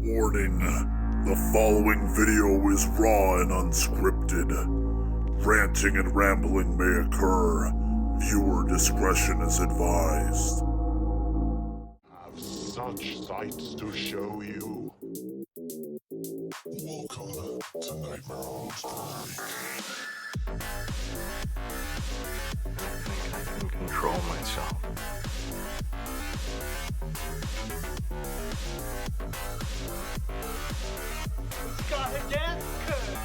Warning, the following video is raw and unscripted. Ranting and rambling may occur. Viewer discretion is advised. Have such sights to show you. Welcome to Nightmare on Woodsboro. I can control myself. It's got a death curse.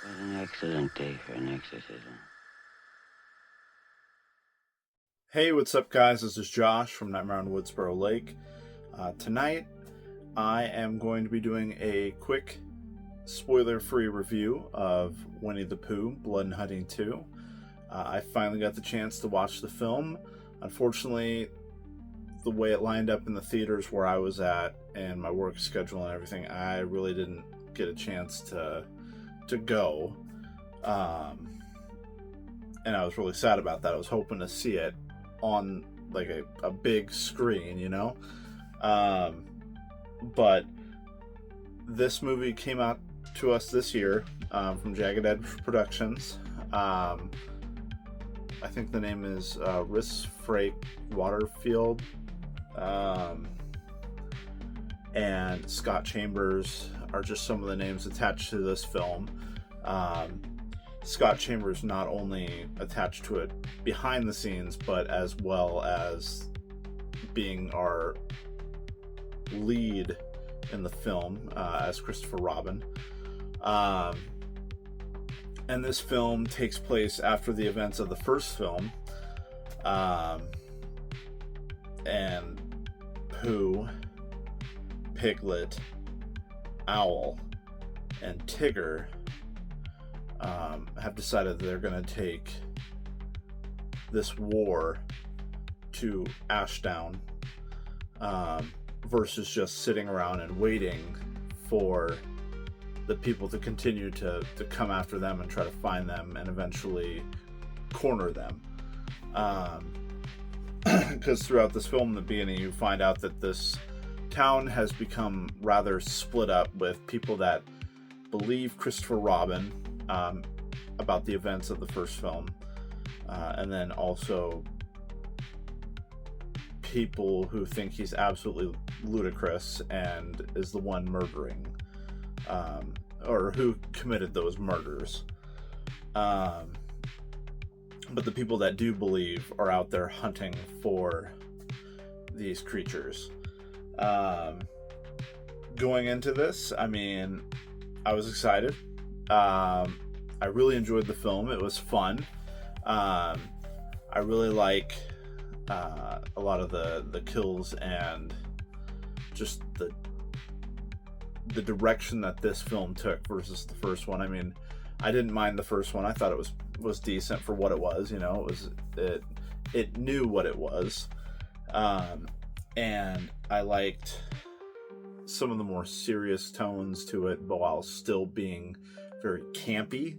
What an excellent day for an exorcism. Hey, what's up, guys? This is Josh from Nightmare on Woodsboro Lake. Tonight, I am going to be doing a quick spoiler-free review of Winnie the Pooh, Blood and Honey 2. I finally got the chance to watch the film. Unfortunately, the way it lined up in the theaters where I was at and my work schedule and everything, I really didn't get a chance to go. And I was really sad about that. I was hoping to see it on like a big screen, you know? But this movie came out to us this year from Jagged Edge Productions. I think the name is Rhys Frake Waterfield and Scott Chambers are just some of the names attached to this film. Scott Chambers not only attached to it behind the scenes, but as well as being our lead in the film as Christopher Robin. And this film takes place after the events of the first film. And Pooh, Piglet, Owl, and Tigger have decided that they're going to take this war to Ashdown versus just sitting around and waiting for the people to continue to come after them and try to find them and eventually corner them. Because throughout this film, in the beginning, you find out that this town has become rather split up with people that believe Christopher Robin about the events of the first film, and then also people who think he's absolutely ludicrous and is the one murdering, or who committed those murders. But the people that do believe are out there hunting for these creatures. Going into this, I mean, I was excited. I really enjoyed the film. It was fun. I really like a lot of the kills and just the direction that this film took versus the first one. I mean, I didn't mind the first one. I thought it was decent for what it was. You know, it knew what it was, and I liked some of the more serious tones to it, but while still being very campy.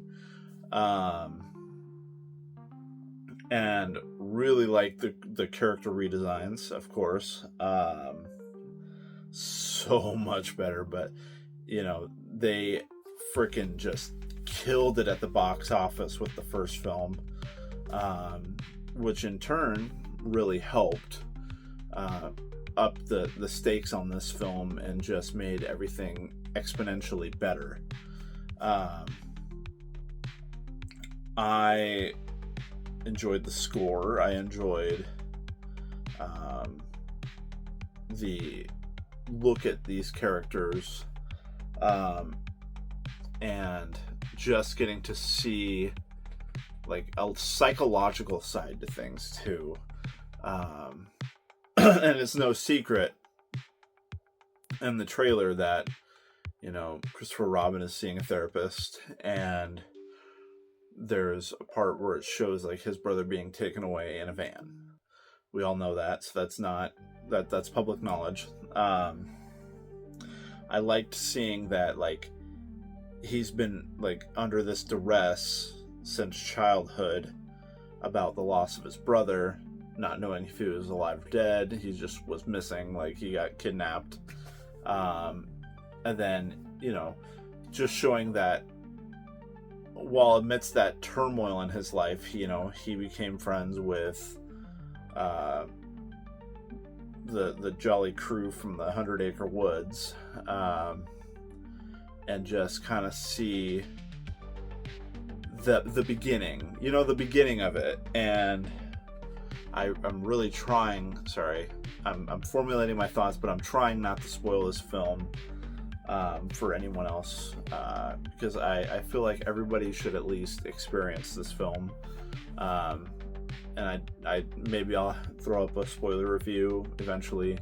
And really like the character redesigns, of course. So much better, but you know, they freaking just killed it at the box office with the first film, which in turn really helped up the stakes on this film and just made everything exponentially better. I enjoyed the score. I enjoyed the look at these characters, and just getting to see like a psychological side to things too. And it's no secret in the trailer that, you know, Christopher Robin is seeing a therapist, and there's a part where it shows like his brother being taken away in a van. We all know that, so that's public knowledge. I liked seeing that like he's been like under this duress since childhood about the loss of his brother, not knowing if he was alive or dead. He just was missing, like he got kidnapped. And then, just showing that while amidst that turmoil in his life, he became friends with the jolly crew from the 100 Acre Woods, and just kind of see the beginning, the beginning of it. And I'm really trying, I'm formulating my thoughts, but I'm trying not to spoil this film for anyone else, because I feel like everybody should at least experience this film. And maybe I'll throw up a spoiler review eventually,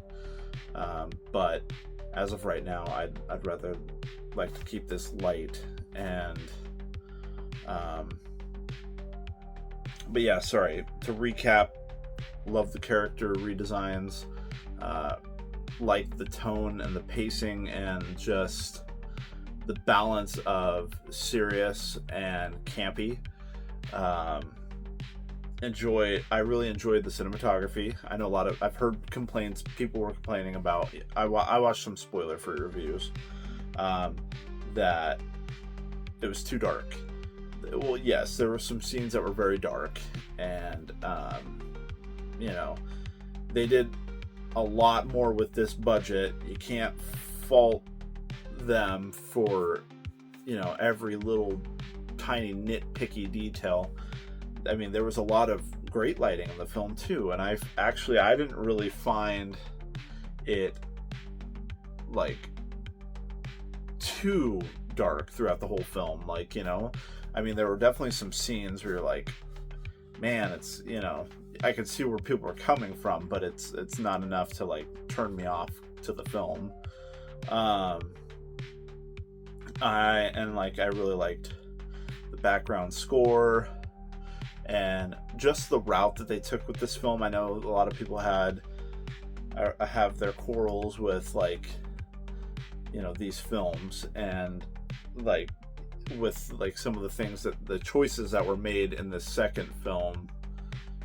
but as of right now, I'd rather like to keep this light. And but yeah, to recap, love the character redesigns, like the tone and the pacing and just the balance of serious and campy. I really enjoyed the cinematography. I know I've heard complaints, people were complaining about, I watched some spoiler-free reviews, that it was too dark. Well, yes, there were some scenes that were very dark, and, they did a lot more with this budget. You can't fault them for, every little tiny nitpicky detail. I mean, there was a lot of great lighting in the film too, and I didn't really find it like too dark throughout the whole film. Like, I mean, there were definitely some scenes where you're like, man, it's, I could see where people are coming from, but it's not enough to like turn me off to the film. I really liked the background score and just the route that they took with this film. I know a lot of people have their quarrels with these films, and with some of the things the choices that were made in the second film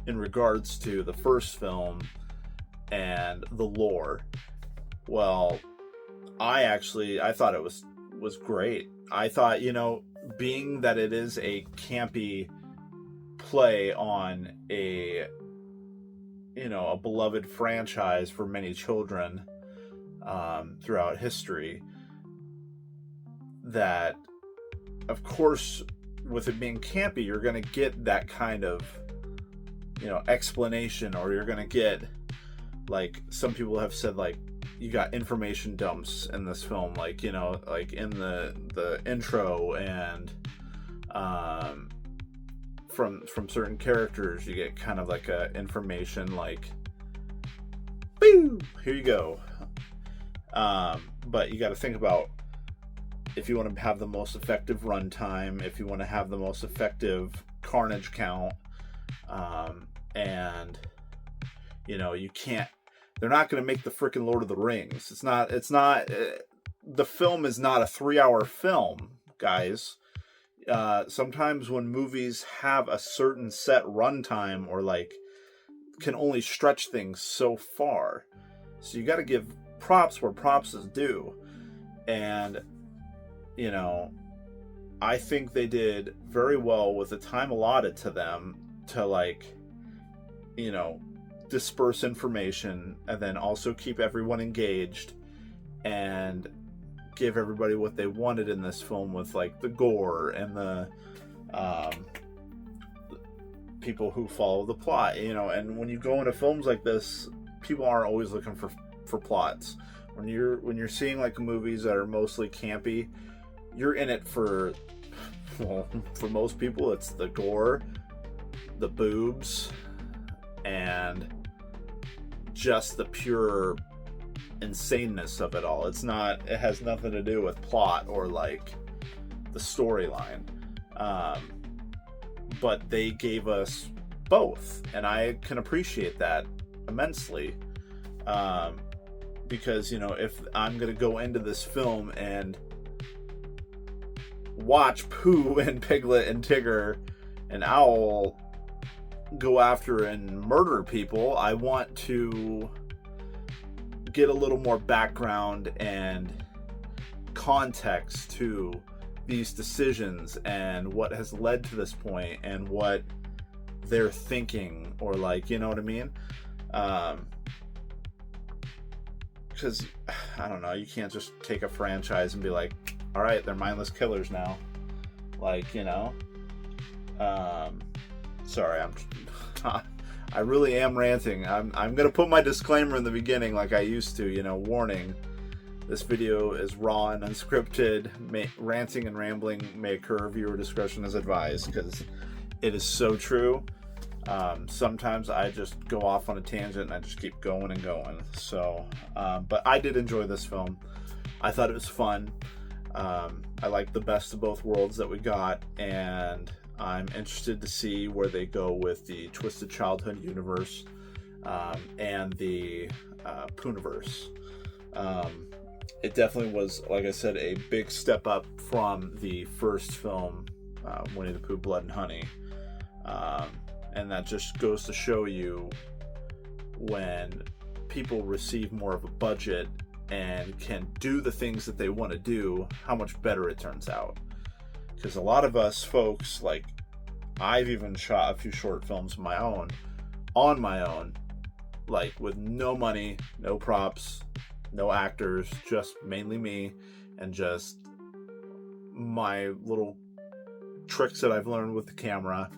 in regards to the first film and the lore. Well, I thought it was great. I thought, being that it is a campy play on a beloved franchise for many children throughout history, that of course with it being campy, you're going to get that kind of explanation, or you're going to get, like some people have said, like you got information dumps in this film, like in the intro, and from certain characters you get kind of like a information like, boo, here you go. But you got to think about, if you want to have the most effective runtime, if you want to have the most effective carnage count, and you can't, they're not going to make the freaking Lord of the Rings. It's not the film is not a 3-hour film, guys. Sometimes when movies have a certain set runtime, or can only stretch things so far, so you got to give props where props is due. And I think they did very well with the time allotted to them to disperse information, and then also keep everyone engaged and give everybody what they wanted in this film, with the gore and the people who follow the plot. And when you go into films like this, people aren't always looking for plots. When you're seeing movies that are mostly campy, you're in it for most people, it's the gore, the boobs, and just the pure insaneness of it all. It has nothing to do with plot or the storyline. But they gave us both, and I can appreciate that immensely. Because, if I'm going to go into this film and watch Pooh and Piglet and Tigger and Owl go after and murder people. I want to get a little more background and context to these decisions and what has led to this point and what they're thinking, or like, you know what I mean? Because I don't know, you can't just take a franchise and be like, all right, they're mindless killers now, like, you know. Sorry, I really am ranting. I'm gonna put my disclaimer in the beginning like I used to, you know, warning, this video is raw and unscripted. Ranting and rambling may occur. Viewer discretion is advised, because it is so true. Sometimes I just go off on a tangent and I just keep going and going. So, but I did enjoy this film. I thought it was fun. I like the best of both worlds that we got, and I'm interested to see where they go with the Twisted Childhood universe and the Poohniverse. It definitely was, like I said, a big step up from the first film, Winnie the Pooh, Blood and Honey. And that just goes to show you, when people receive more of a budget and can do the things that they want to do, how much better it turns out. Because a lot of us folks, like, I've even shot a few short films on my own, like with no money, no props, no actors, just mainly me and just my little tricks that I've learned with the camera.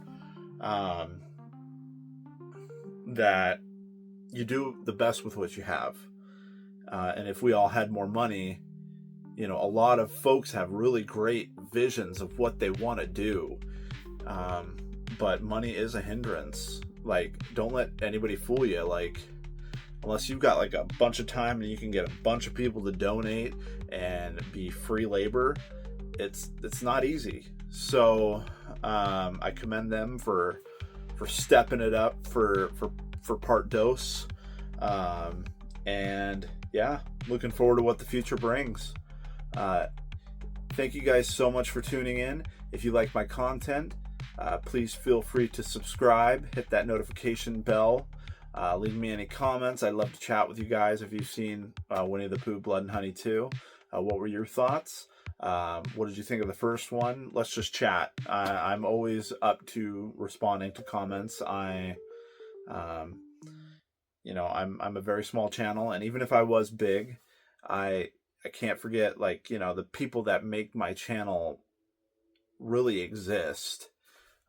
That you do the best with what you have. And if we all had more money, you know, a lot of folks have really great visions of what they want to do. But money is a hindrance. Like, don't let anybody fool you. Like, unless you've got like a bunch of time and you can get a bunch of people to donate and be free labor, it's not easy. So I commend them for stepping it up for part dose. And yeah, looking forward to what the future brings. Thank you guys so much for tuning in. If you like my content, please feel free to subscribe, hit that notification bell, leave me any comments. I'd love to chat with you guys. If you've seen Winnie the Pooh, Blood and Honey 2, what were your thoughts? What did you think of the first one? Let's just chat. I'm always up to responding to comments. You know, I'm a very small channel, and even if I was big, I can't forget, like, you know, the people that make my channel really exist.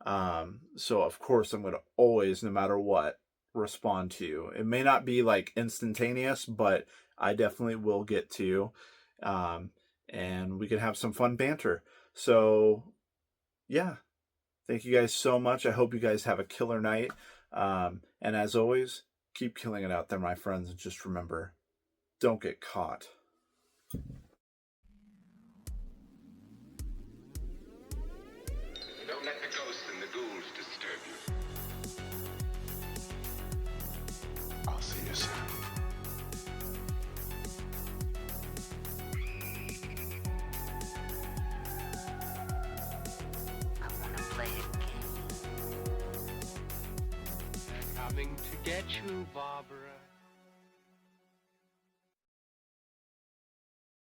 So of course I'm going to always, no matter what, respond to you. It may not be like instantaneous, but I definitely will get to you. And we can have some fun banter. So yeah, thank you guys so much. I hope you guys have a killer night. And as always, keep killing it out there, my friends. And just remember, don't get caught. Don't let the ghosts and the ghouls disturb you. I'll see you soon. I want to play a game. They're coming to get you, Barbara.